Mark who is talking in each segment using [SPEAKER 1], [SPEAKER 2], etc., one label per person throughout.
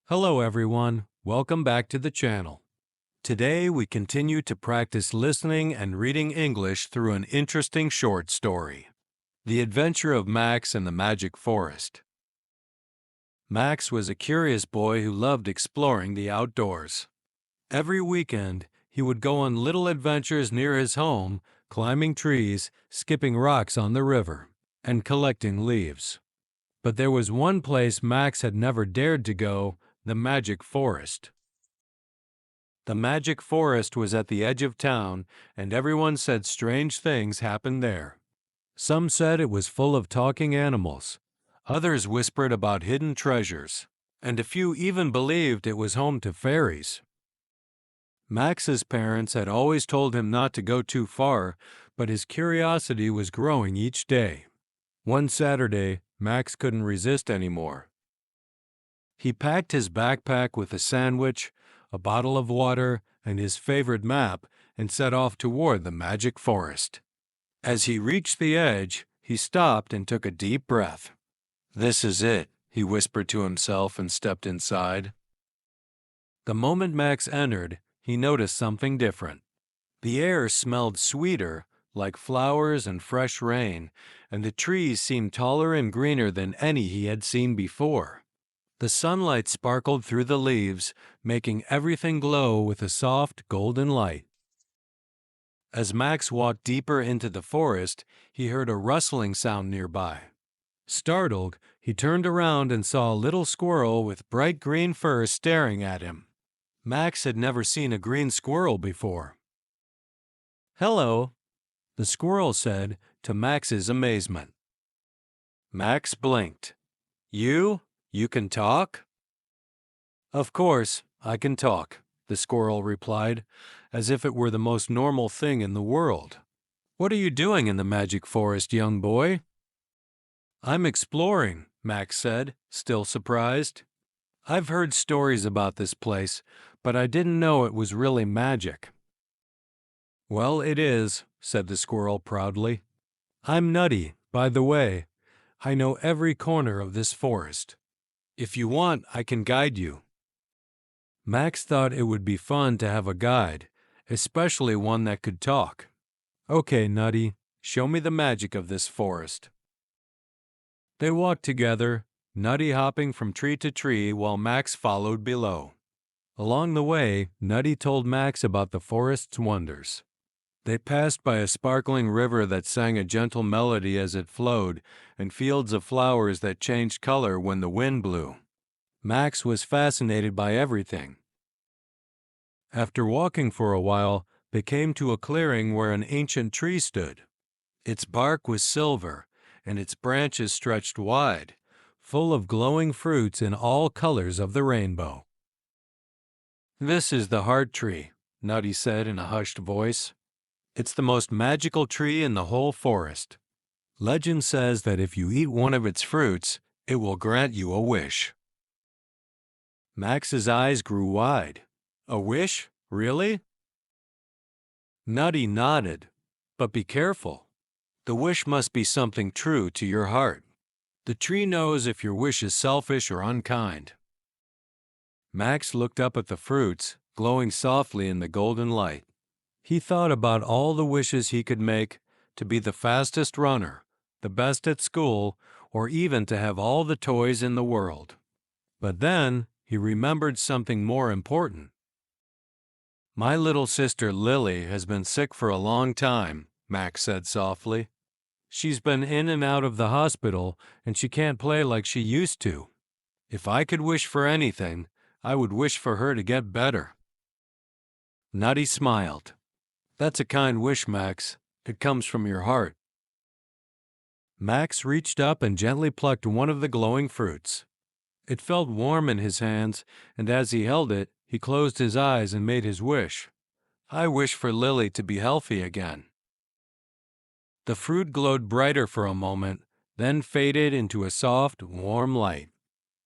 [SPEAKER 1] Hello everyone, welcome back to the channel. Today we continue to practice listening and reading English through an interesting short story. The Adventure of Max in the Magic Forest. Max was a curious boy who loved exploring the outdoors. Every weekend, he would go on little adventures near his home, climbing trees, skipping rocks on the river, and collecting leaves. But there was one place Max had never dared to go: the Magic Forest. The Magic Forest was at the edge of town, and everyone said strange things happened there. Some said it was full of talking animals. Others whispered about hidden treasures, and a few even believed it was home to fairies. Max's parents had always told him not to go too far, but his curiosity was growing each day. One Saturday, Max couldn't resist anymore. He packed his backpack with a sandwich, a bottle of water, and his favorite map and set off toward the Magic Forest. As he reached the edge, he stopped and took a deep breath. "This is it," he whispered to himself and stepped inside. The moment Max entered, he noticed something different. The air smelled sweeter, like flowers and fresh rain, and the trees seemed taller and greener than any he had seen before. The sunlight sparkled through the leaves, making everything glow with a soft, golden light. As Max walked deeper into the forest, he heard a rustling sound nearby. Startled, he turned around and saw a little squirrel with bright green fur staring at him. Max had never seen a green squirrel before. "Hello," the squirrel said, to Max's amazement. Max blinked. You can talk?" "Of course, I can talk," the squirrel replied, as if it were the most normal thing in the world. "What are you doing in the Magic Forest, young boy?" "I'm exploring," Max said, still surprised. "I've heard stories about this place, but I didn't know it was really magic." "Well, it is," said the squirrel proudly. "I'm Nutty, by the way. I know every corner of this forest. If you want, I can guide you." Max thought it would be fun to have a guide, especially one that could talk. "Okay, Nutty, show me the magic of this forest." They walked together, Nutty hopping from tree to tree while Max followed below. Along the way, Nutty told Max about the forest's wonders. They passed by a sparkling river that sang a gentle melody as it flowed, and fields of flowers that changed color when the wind blew. Max was fascinated by everything. After walking for a while, they came to a clearing where an ancient tree stood. Its bark was silver, and its branches stretched wide, full of glowing fruits in all colors of the rainbow. "This is the heart tree," Nutty said in a hushed voice. "It's the most magical tree in the whole forest. Legend says that if you eat one of its fruits, it will grant you a wish." Max's eyes grew wide. "A wish? Really?" Nutty nodded. "But be careful. The wish must be something true to your heart. The tree knows if your wish is selfish or unkind." Max looked up at the fruits, glowing softly in the golden light. He thought about all the wishes he could make: to be the fastest runner, the best at school, or even to have all the toys in the world. But then he remembered something more important. "My little sister Lily has been sick for a long time," Max said softly. "She's been in and out of the hospital, and she can't play like she used to. If I could wish for anything, I would wish for her to get better." Nutty smiled. "That's a kind wish, Max. It comes from your heart." Max reached up and gently plucked one of the glowing fruits. It felt warm in his hands, and as he held it, he closed his eyes and made his wish. "I wish for Lily to be healthy again." The fruit glowed brighter for a moment, then faded into a soft, warm light.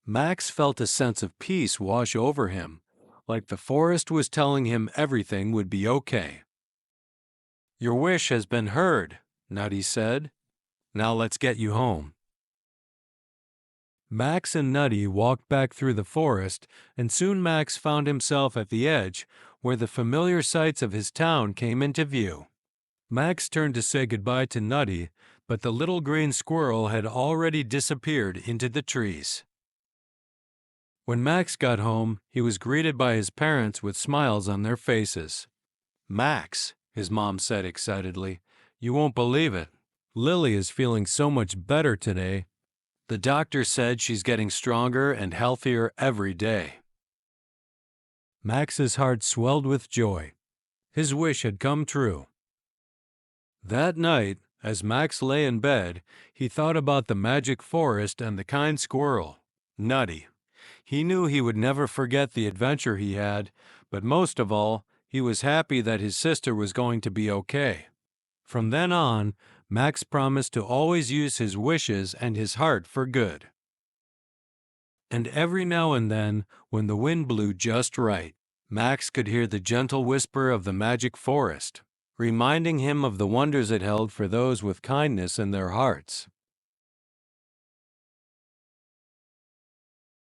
[SPEAKER 1] Max felt a sense of peace wash over him, like the forest was telling him everything would be okay. "Your wish has been heard," Nutty said. "Now let's get you home." Max and Nutty walked back through the forest, and soon Max found himself at the edge, where the familiar sights of his town came into view. Max turned to say goodbye to Nutty, but the little green squirrel had already disappeared into the trees. When Max got home, he was greeted by his parents with smiles on their faces. "Max," his mom said excitedly, "you won't believe it. Lily is feeling so much better today. The doctor said she's getting stronger and healthier every day." Max's heart swelled with joy. His wish had come true. That night, as Max lay in bed, he thought about the magic forest and the kind squirrel, Nutty. He knew he would never forget the adventure he had, but most of all, he was happy that his sister was going to be okay. From then on, Max promised to always use his wishes and his heart for good. And every now and then, when the wind blew just right, Max could hear the gentle whisper of the magic forest, reminding him of the wonders it held for those with kindness in their hearts.